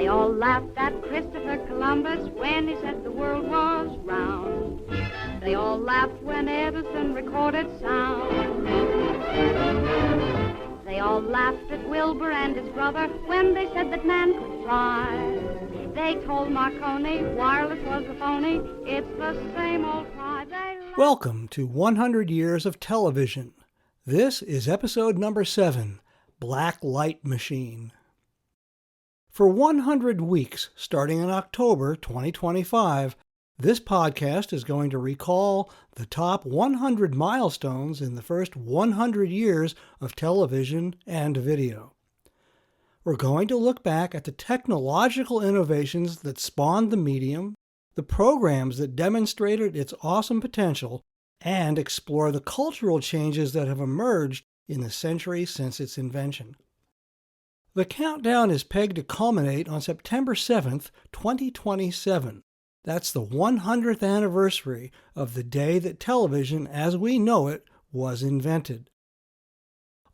They all laughed at Christopher Columbus when he said the world was round. They all laughed when Edison recorded sound. They all laughed at Wilbur and his brother when they said that man could fly. They told Marconi wireless was a phony. It's the same old cry. Welcome to 100 Years of Television. This is episode number 7, Black Light Machine. For 100 weeks, starting in October 2025, this podcast is going to recall the top 100 milestones in the first 100 years of television and video. We're going to look back at the technological innovations that spawned the medium, the programs that demonstrated its awesome potential, and explore the cultural changes that have emerged in the century since its invention. The countdown is pegged to culminate on September 7th, 2027. That's the 100th anniversary of the day that television as we know it was invented.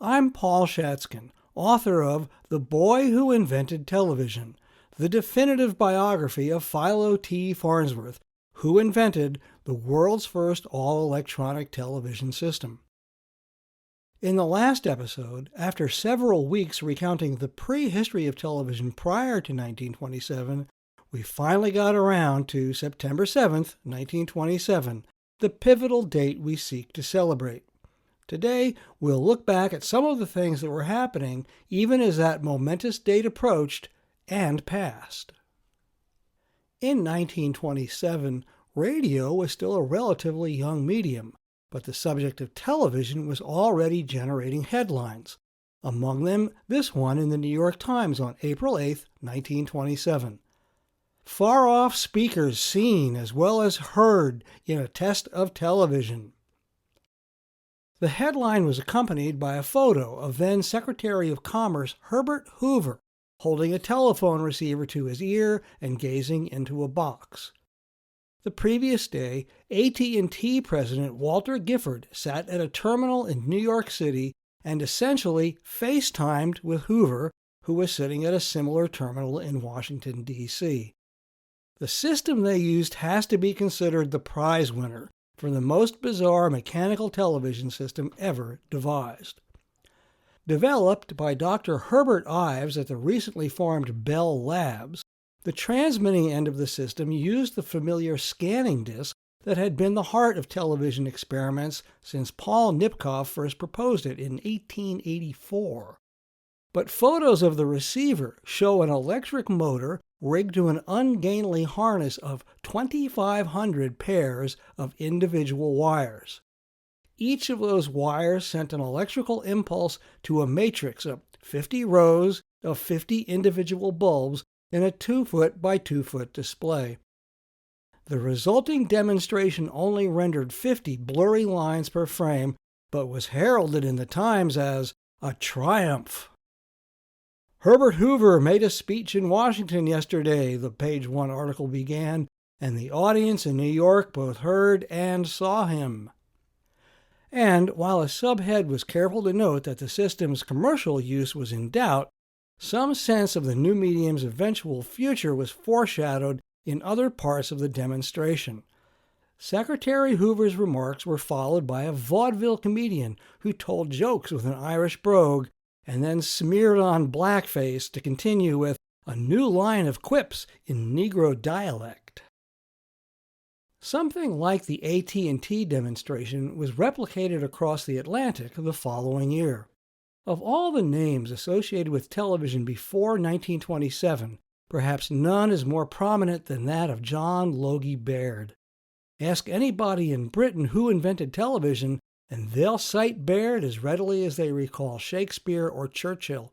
I'm Paul Shatskin, author of The Boy Who Invented Television, the definitive biography of Philo T. Farnsworth, who invented the world's first all-electronic television system. In the last episode, after several weeks recounting the prehistory of television prior to 1927, we finally got around to September 7th, 1927, the pivotal date we seek to celebrate. Today, we'll look back at some of the things that were happening even as that momentous date approached and passed. In 1927, radio was still a relatively young medium, but the subject of television was already generating headlines. Among them, this one in the New York Times on April 8th, 1927. Far-off speakers seen as well as heard in a test of television. The headline was accompanied by a photo of then Secretary of Commerce Herbert Hoover holding a telephone receiver to his ear and gazing into a box. The previous day, AT&T President Walter Gifford sat at a terminal in New York City and essentially FaceTimed with Hoover, who was sitting at a similar terminal in Washington, D.C. The system they used has to be considered the prize winner for the most bizarre mechanical television system ever devised. Developed by Dr. Herbert Ives at the recently formed Bell Labs, the transmitting end of the system used the familiar scanning disc that had been the heart of television experiments since Paul Nipkow first proposed it in 1884. But photos of the receiver show an electric motor rigged to an ungainly harness of 2,500 pairs of individual wires. Each of those wires sent an electrical impulse to a matrix of 50 rows of 50 individual bulbs in a 2-foot by 2-foot display. The resulting demonstration only rendered 50 blurry lines per frame, but was heralded in the Times as a triumph. Herbert Hoover made a speech in Washington yesterday, the page 1 article began, and the audience in New York both heard and saw him. And while a subhead was careful to note that the system's commercial use was in doubt, some sense of the new medium's eventual future was foreshadowed in other parts of the demonstration. Secretary Hoover's remarks were followed by a vaudeville comedian who told jokes with an Irish brogue and then smeared on blackface to continue with a new line of quips in Negro dialect. Something like the AT&T demonstration was replicated across the Atlantic the following year. Of all the names associated with television before 1927, perhaps none is more prominent than that of John Logie Baird. Ask anybody in Britain who invented television, and they'll cite Baird as readily as they recall Shakespeare or Churchill.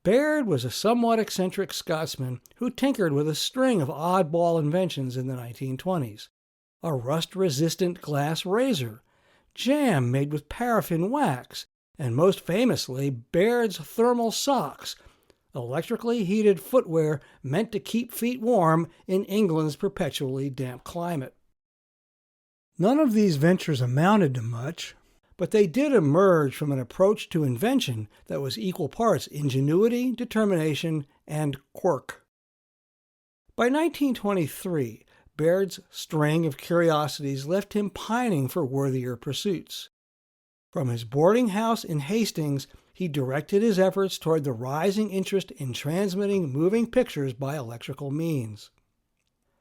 Baird was a somewhat eccentric Scotsman who tinkered with a string of oddball inventions in the 1920s. A rust-resistant glass razor, jam made with paraffin wax, and most famously, Baird's thermal socks, electrically heated footwear meant to keep feet warm in England's perpetually damp climate. None of these ventures amounted to much, but they did emerge from an approach to invention that was equal parts ingenuity, determination, and quirk. By 1923, Baird's string of curiosities left him pining for worthier pursuits. From his boarding house in Hastings, he directed his efforts toward the rising interest in transmitting moving pictures by electrical means.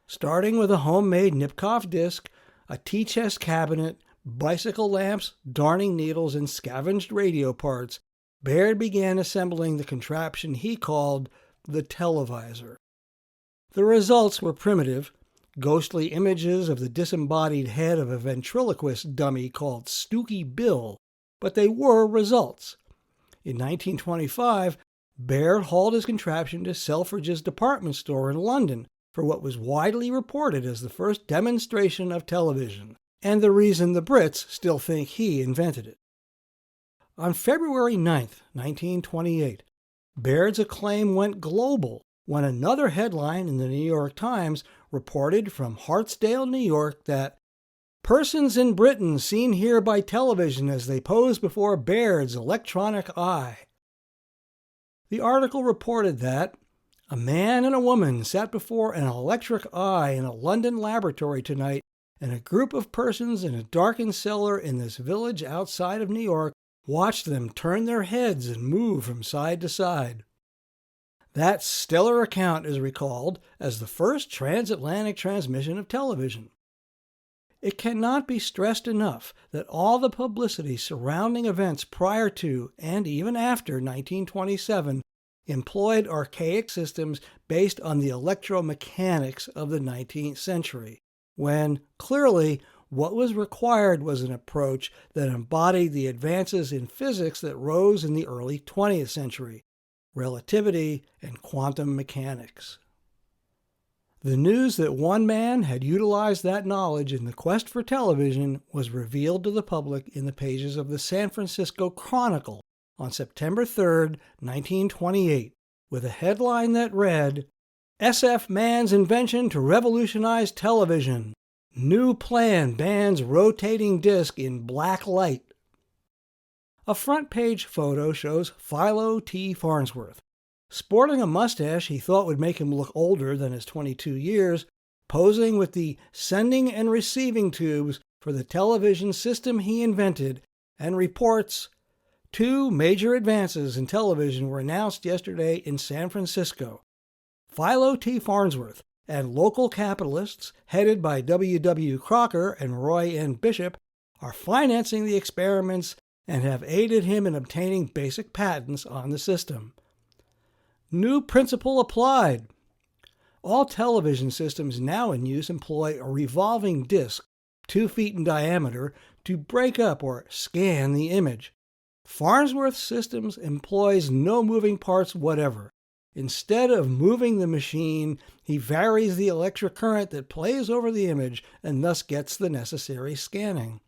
Starting with a homemade Nipkow disc, a tea-chest cabinet, bicycle lamps, darning needles, and scavenged radio parts, Baird began assembling the contraption he called the televisor. The results were primitive, ghostly images of the disembodied head of a ventriloquist dummy called Stooky Bill, but they were results. In 1925, Baird hauled his contraption to Selfridge's department store in London for what was widely reported as the first demonstration of television, and the reason the Brits still think he invented it. On February 9, 1928, Baird's acclaim went global when another headline in the New York Times reported from Hartsdale, New York, that persons in Britain seen here by television as they pose before Baird's electronic eye. The article reported that a man and a woman sat before an electric eye in a London laboratory tonight, and a group of persons in a darkened cellar in this village outside of New York watched them turn their heads and move from side to side. That stellar account is recalled as the first transatlantic transmission of television. It cannot be stressed enough that all the publicity surrounding events prior to and even after 1927 employed archaic systems based on the electromechanics of the 19th century, when clearly what was required was an approach that embodied the advances in physics that rose in the early 20th century, relativity and quantum mechanics. The news that one man had utilized that knowledge in the quest for television was revealed to the public in the pages of the San Francisco Chronicle on September 3, 1928, with a headline that read, "SF Man's Invention to Revolutionize Television. New Plan Bans Rotating Disc in Black Light." A front-page photo shows Philo T. Farnsworth, sporting a mustache he thought would make him look older than his 22 years, posing with the sending and receiving tubes for the television system he invented, and reports, "Two major advances in television were announced yesterday in San Francisco. Philo T. Farnsworth and local capitalists, headed by W. W. Crocker and Roy N. Bishop, are financing the experiments and have aided him in obtaining basic patents on the system. New principle applied. All television systems now in use employ a revolving disc, 2 feet in diameter, to break up or scan the image. Farnsworth's systems employs no moving parts whatever. Instead of moving the machine, he varies the electric current that plays over the image and thus gets the necessary scanning.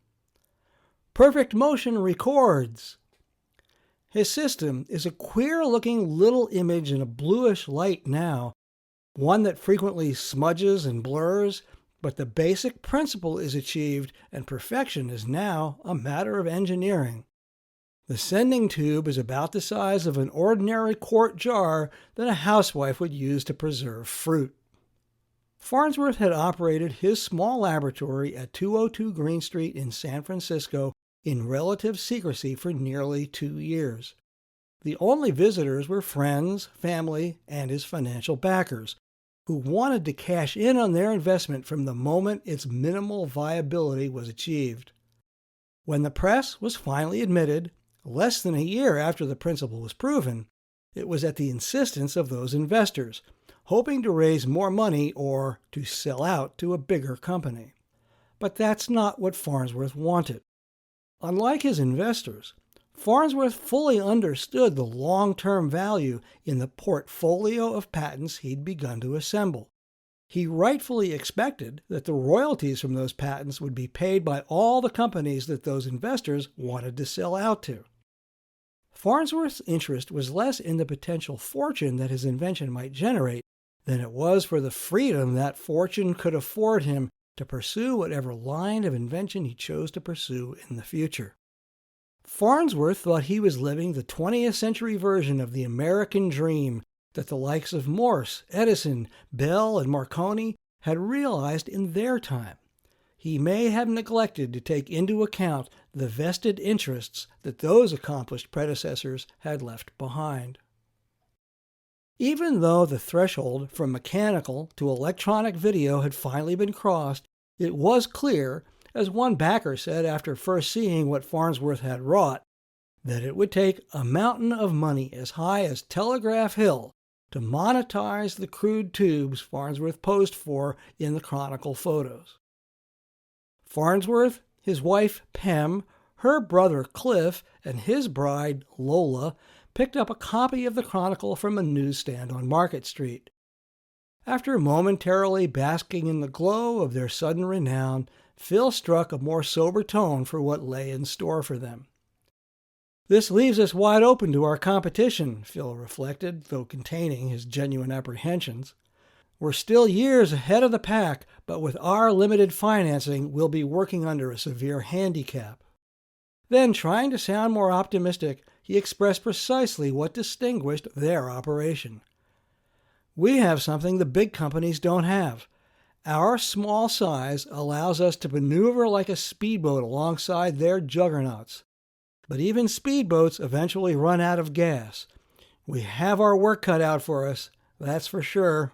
Perfect motion records. His system is a queer-looking little image in a bluish light now, one that frequently smudges and blurs, but the basic principle is achieved and perfection is now a matter of engineering. The sending tube is about the size of an ordinary quart jar that a housewife would use to preserve fruit. Farnsworth had operated his small laboratory at 202 Green Street in San Francisco in relative secrecy for nearly 2 years. The only visitors were friends, family, and his financial backers, who wanted to cash in on their investment from the moment its minimal viability was achieved. When the press was finally admitted, less than a year after the principle was proven, it was at the insistence of those investors, hoping to raise more money or to sell out to a bigger company. But that's not what Farnsworth wanted. Unlike his investors, Farnsworth fully understood the long-term value in the portfolio of patents he'd begun to assemble. He rightfully expected that the royalties from those patents would be paid by all the companies that those investors wanted to sell out to. Farnsworth's interest was less in the potential fortune that his invention might generate than it was for the freedom that fortune could afford him to pursue whatever line of invention he chose to pursue in the future. Farnsworth thought he was living the 20th century version of the American dream that the likes of Morse, Edison, Bell, and Marconi had realized in their time. He may have neglected to take into account the vested interests that those accomplished predecessors had left behind. Even though the threshold from mechanical to electronic video had finally been crossed, it was clear, as one backer said after first seeing what Farnsworth had wrought, that it would take a mountain of money as high as Telegraph Hill to monetize the crude tubes Farnsworth posed for in the Chronicle photos. Farnsworth, his wife Pem, her brother Cliff, and his bride Lola picked up a copy of the Chronicle from a newsstand on Market Street. After momentarily basking in the glow of their sudden renown, Phil struck a more sober tone for what lay in store for them. "This leaves us wide open to our competition," Phil reflected, though containing his genuine apprehensions. "We're still years ahead of the pack, but with our limited financing, we'll be working under a severe handicap." Then, trying to sound more optimistic, he expressed precisely what distinguished their operation. "We have something the big companies don't have. Our small size allows us to maneuver like a speedboat alongside their juggernauts. But even speedboats eventually run out of gas. We have our work cut out for us, that's for sure."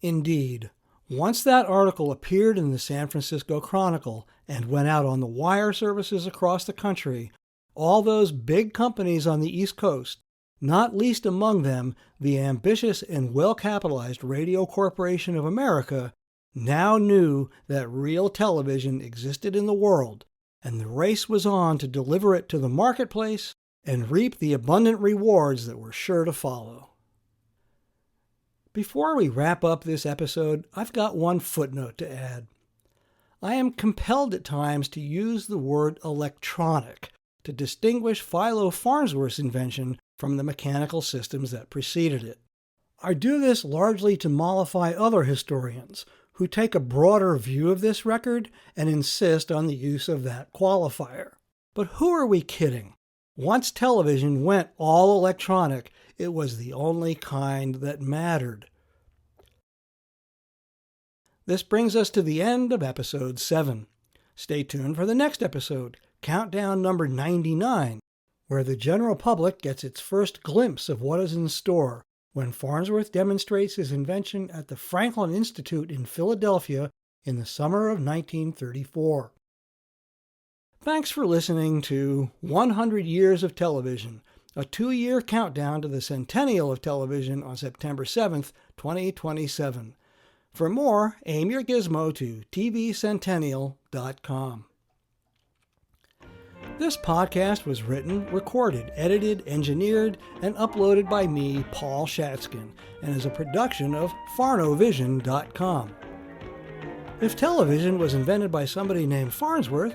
Indeed, once that article appeared in the San Francisco Chronicle and went out on the wire services across the country, all those big companies on the East Coast, not least among them the ambitious and well-capitalized Radio Corporation of America, now knew that real television existed in the world, and the race was on to deliver it to the marketplace and reap the abundant rewards that were sure to follow. Before we wrap up this episode, I've got one footnote to add. I am compelled at times to use the word electronic to distinguish Philo Farnsworth's invention from the mechanical systems that preceded it. I do this largely to mollify other historians who take a broader view of this record and insist on the use of that qualifier. But who are we kidding? Once television went all electronic, it was the only kind that mattered. This brings us to the end of episode 7. Stay tuned for the next episode, countdown number 99, where the general public gets its first glimpse of what is in store when Farnsworth demonstrates his invention at the Franklin Institute in Philadelphia in the summer of 1934. Thanks for listening to 100 Years of Television, a 2-year countdown to the centennial of television on September 7th, 2027. For more, aim your gizmo to tvcentennial.com. This podcast was written, recorded, edited, engineered, and uploaded by me, Paul Shatskin, and is a production of farnovision.com. If television was invented by somebody named Farnsworth,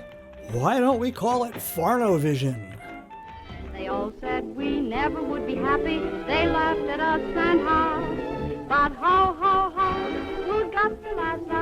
why don't we call it Farnovision? They all said we never would be happy. They laughed at us and how. But ho, ho, ho, who got the last laugh?